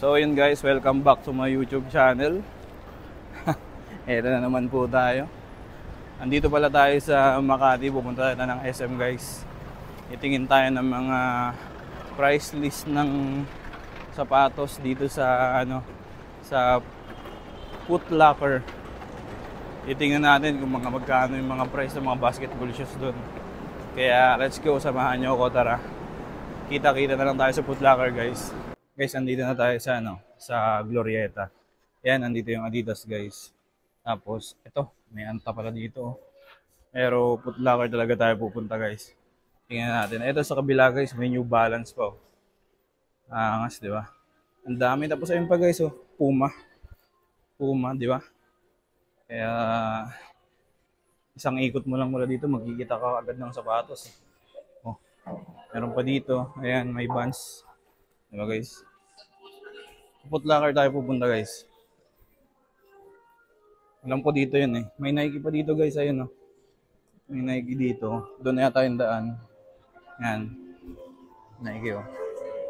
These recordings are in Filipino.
So yun guys, welcome back to my YouTube channel. Eto na naman po tayo. Andito pala tayo sa Makati, pupunta tayo ng SM guys. Itingin tayo ng mga price list ng sapatos dito sa sa Foot Locker. Itingnan natin kung magkano yung mga price ng mga basketball shoes doon. Kaya let's go, samahan nyo ako, tara. Kita-kita na lang tayo sa Foot Locker guys. Guys, andito na tayo sa sa Glorieta. Yan, andito yung Adidas guys. Tapos ito, may Anta pala dito. Pero Foot Locker talaga tayo pupunta guys. Tingnan natin. Ito sa kabila guys, may New Balance pa. Angas, di ba? Ang dami. Tapos ayun pa guys, Puma. Puma, di ba? Kaya isang ikot mo lang mula dito, magkikita ka agad ng sapatos. Oh, meron pa dito. Ayan, may Vans. Di ba guys? Foot Locker tayo pupunta guys. Alam ko dito yun eh. May Nike pa dito guys, ayun May Nike dito. Doon na yata yung daan. Yan. Nike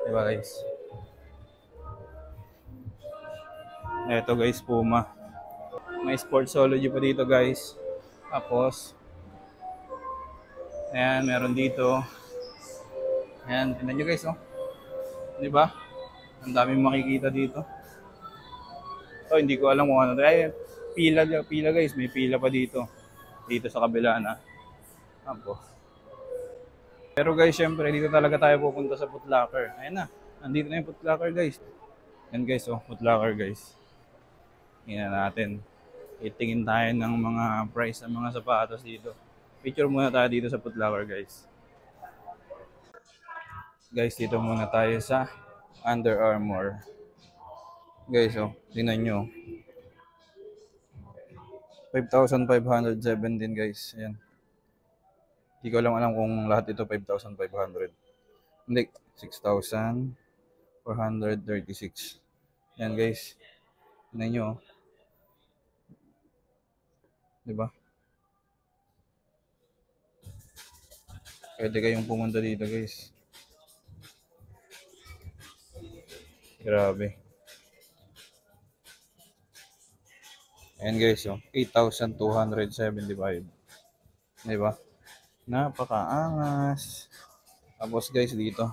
Diba guys? Eto guys, Puma. May Sportsology pa dito guys. Tapos ayan, meron dito. Ayan, tingnan nyo guys Diba? Ang daming makikita dito. Hindi ko alam kung ano. Ay, pila guys. May pila pa dito. Dito sa kabila na. Tapos pero guys, syempre, dito talaga tayo pupunta sa Foot Locker. Ayan na. Nandito na yung Foot Locker, guys. Yan guys, Foot Locker, guys. Tingnan natin. Itingin tayo ng mga price ng mga sapatos dito. Picture muna tayo dito sa Foot Locker, guys. Guys, dito muna tayo sa Under Armour. Guys, tingnan nyo. 5,517 guys. Ayan. Hindi ko alam kung lahat ito 5,500. Hindi, 6,436. Yan guys. Tingnan nyo. Diba? Pwede kayong pumunta dito guys. Grabe. Ayan guys, 8,275. Diba? Napakaangas. Tapos guys, dito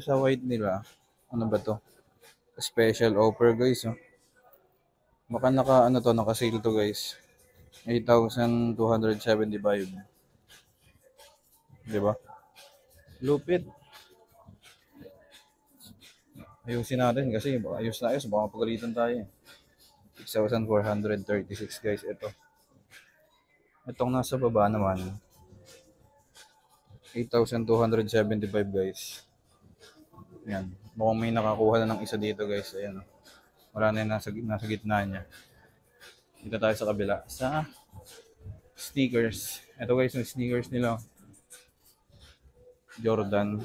sa white nila, ano ba to? Special offer guys, Baka naka-sale to guys. 8,275. Diba? Lupit. Ayusin natin kasi ayos na ayos, baka pagalitan tayo. 6,436 guys, ito. Itong nasa baba naman, 8,275 guys. Yan. Mukhang may nakakuha na ng isa dito guys. Ayan. Wala na yung nasa gitna niya. Dito tayo sa kabila. Sa sneakers. Ito guys, yung sneakers nila. Jordan.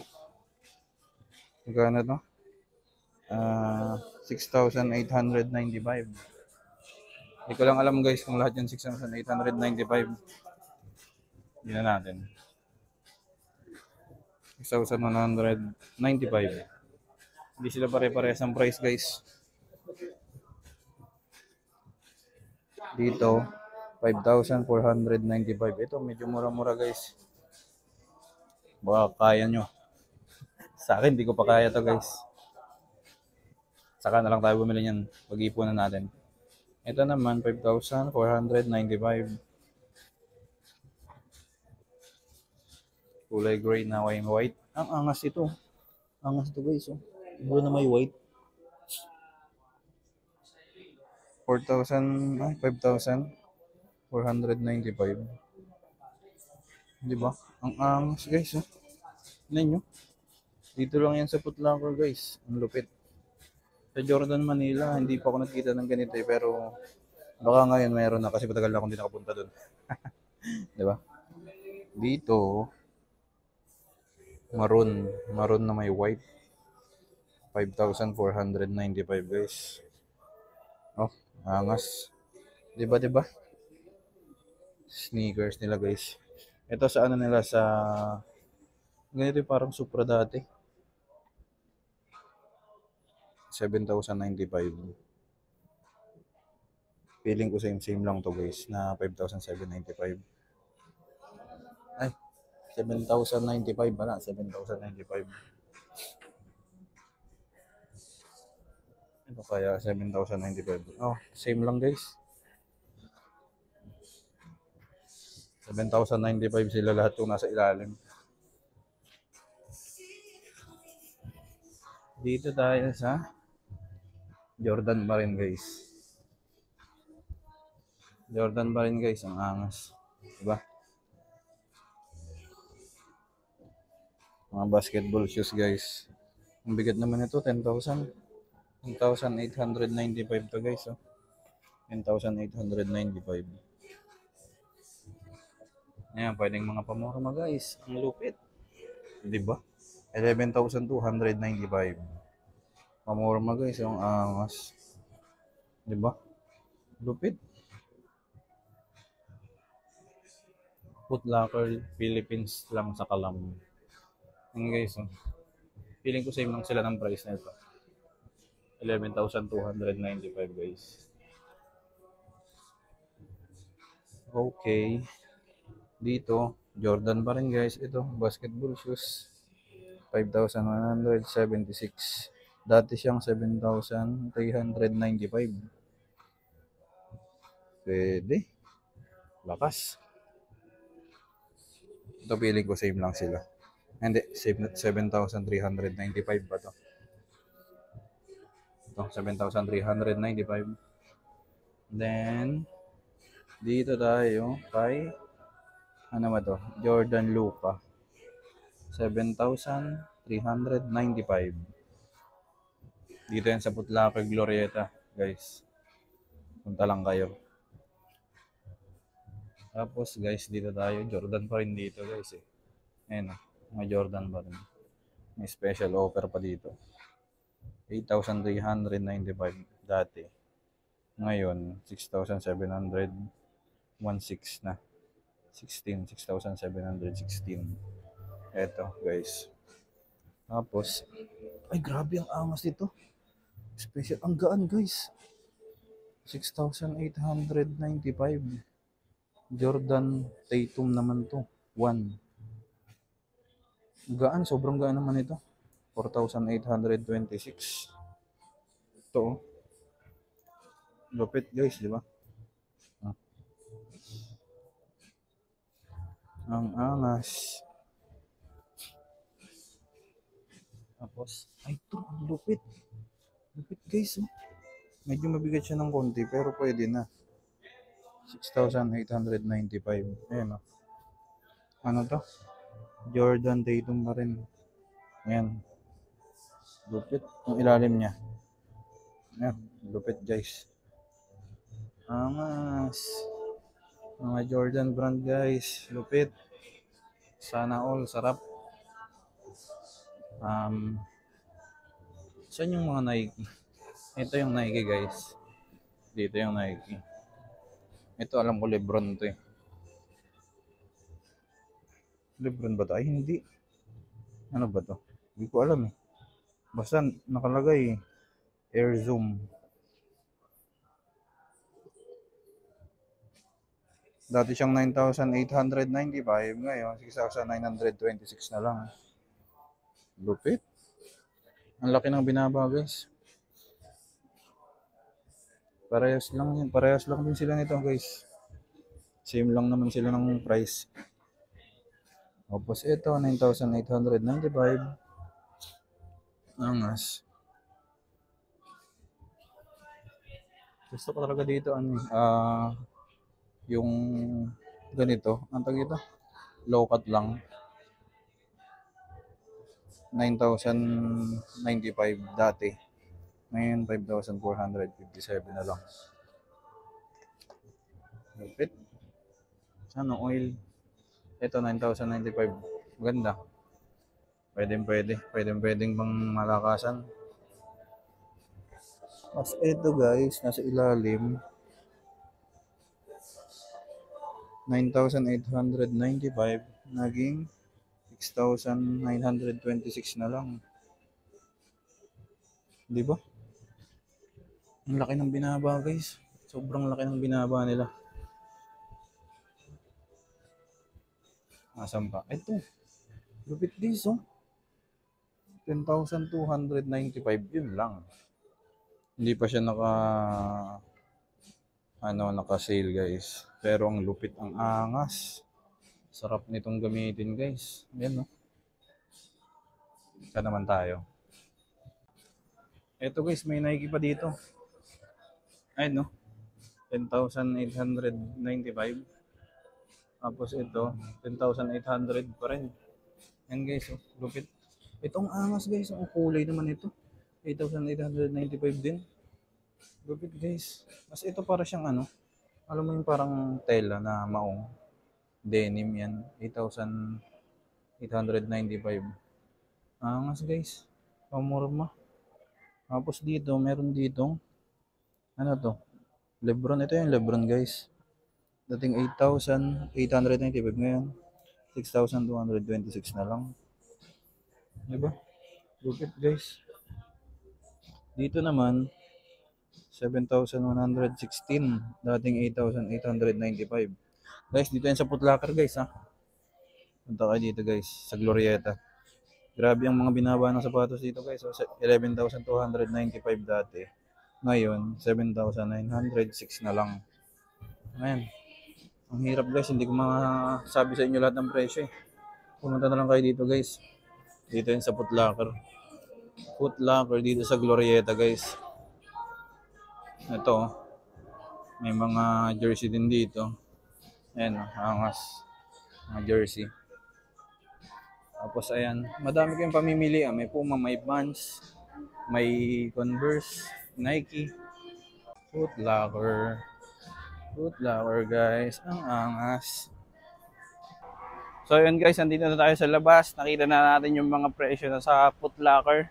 Magkano to? 6,895. Hindi ko lang alam guys kung lahat yung 6,895. Hindi na natin. 6,195. Hindi sila pare-parehas ang price guys. Dito 5,495. Ito medyo mura-mura guys. Baka kaya nyo. Sa akin hindi ko pa kaya to guys. Saka na lang tayo bumili niyan. Pag-ipunan natin. Ito naman 5,495. Kulay gray na white. Ang angas ito. Angas ito guys. Iba na may white. 5,495. Diba? Ang angas guys. Tignan nyo. Dito lang yan sa Foot Locker guys. Ang lupit. Sa Jordan Manila, hindi pa ako nakita ng ganito pero baka ngayon mayroon na kasi matagal na akong hindi nakapunta doon. Diba? Dito, maroon na may white. 5,495 guys. Angas. Diba? Sneakers nila guys. Ito sa nila sa ganito parang Supra dati. 7,095. Feeling ko same lang to guys na 5,795. Ay, 7,095 pala, 7,095. Ito kaya 7,095. Oh, same lang guys. 7,095 sila lahat yung nasa ilalim. Dito tayo sa Jordan pa rin guys. Jordan pa rin guys, ang angas. Diba? Mga basketball shoes guys. Ang bigat naman ito, 10,000. 10,895 to guys. Oh. 10,895. Ayan, pwedeng mga pamorma guys. Ang lupit. Diba? 11,295. Pamorma guys, ang angas. Diba? Lupit. Foot Locker Philippines lang sa Kalam. Ayan guys, oh. Feeling ko same lang sila ng price na ito. 11,295 guys. Okay. Dito, Jordan pa rin guys. Ito, basketball shoes. 5,176. Dati siyang 7,395. Pwede. Lakas. Ito feeling ko same lang sila. Hindi, 7,395 pa to. Ito, 7,395. Then, dito tayo kay, ano ba to? Jordan Luka. 7,395. Dito yan sa Foot Locker Glorieta, guys. Punta lang kayo. Tapos guys, dito tayo. Jordan pa rin dito guys eh. Ayan o, mga Jordan pa rin. May special offer pa dito. 8,395 dati. Ngayon, 6,700. 1,600 na. 6,716. Eto guys. Tapos, ay grabe ang angas dito. Special, ang gaan guys. 6,895. Jordan Tatum naman to. 1. Gaan, sobrang gaan naman ito. 4,826. Ito oh. Lupit guys, di ba? Ang angas. Tapos, ay ito, ang lupit. Lupit guys, oh. Medyo mabigat siya ng konti, pero pwede na. 6,895. Ayan, oh. Ano to? Jordan Tatum pa rin. Ayan. Lupit. Ang ilalim niya. Ayan, lupit guys. Angas. Mga Jordan brand guys. Lupit. Sana all. Sarap. Saan yung mga Nike? Ito yung Nike guys. Dito yung Nike. Ito alam ko Lebron to eh. Lebron ba to? Ay hindi. Ano ba to? Hindi ko alam eh. Basta nakalagay Air Zoom. Dati siyang 9,895. Ngayon 6,926 na lang. Lupit. Ang laki ng binaba guys. Parehas lang yun. Parehas lang din sila nito guys. Same lang naman sila ng price. Tapos ito, 9,895. Angas. Gusto ko talaga dito ano yung ganito. Ang tawag ito? Low cut lang. 9,095 dati. Ngayon 5,457 na lang. Lupit. Ano oil? Ito 9,095. Maganda. Pwedeng bang malakasan. Mas ito guys, nasa ilalim. 9,895 naging 6,926 na lang. Di ba? Ang laki ng binaba guys. Sobrang laki ng binaba nila. Asan pa? Ito. Lupit guys oh. 10,295 yun lang. Hindi pa siya naka-sale guys. Pero ang lupit, ang angas. Sarap nitong gamitin guys. Ayan no. Saan naman tayo? Ito guys, may Nike pa dito. Ayun no. 10,895. Tapos ito, 10,800 pa rin. Yan guys, oh, lupit. Itong angas guys, ang kulay naman ito. 8,895 din. Lupit guys. Mas ito para siyang ano, alam mo yung parang tela na maong. Denim yan. 8,895. Angas guys. Pamorma. Tapos dito, meron dito. Ano to? Lebron. Ito yung Lebron guys. Dating 8,895 ngayon. 6,226 na lang. Diba? Lupit guys. Dito naman, 7,116. Dating 8,895. Guys, dito yan sa Foot Locker guys ha. Punta kayo dito guys, sa Glorieta. Grabe ang mga binaba ng sapatos dito guys. So, 11,295 dati. Ngayon, 7,906 na lang. Ayan. Ang hirap guys, hindi ko masabi sa inyo lahat ng presyo eh. Pumunta na lang kayo dito guys. Dito yan sa Foot Locker. Foot Locker dito sa Glorieta guys. Ito, may mga jersey din dito. Ayan, angas. Mga jersey. Tapos ayan, madami kayong pamimili. May Puma, may Vans, may Converse, Nike. Foot Locker. Foot Locker guys, ang angas. So yun guys, nandito na tayo sa labas. Nakita na natin yung mga presyo na sa Foot Locker.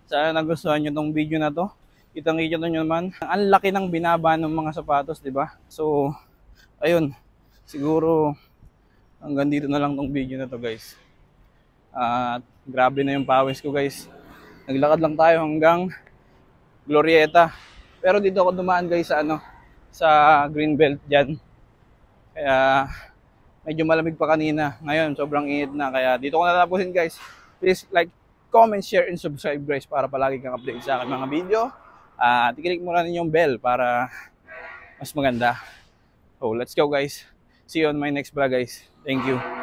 Sana nagustuhan nyo tong video na to. Kitang-kita nyo naman. Ang laki ng binaba ng mga sapatos, di ba? So, ayun. Siguro, hanggang dito na lang tong video na to guys. At grabe na yung pawis ko guys. Naglakad lang tayo hanggang Glorieta. Pero dito ako dumaan guys sa sa Greenbelt dyan. Kaya medyo malamig pa kanina. Ngayon sobrang init na. Kaya dito ko natapusin guys. Please like, comment, share, and subscribe guys para palagi kang update sa akin mga video. At i-click mo na rin yung bell para mas maganda. So let's go guys. See you on my next vlog guys. Thank you.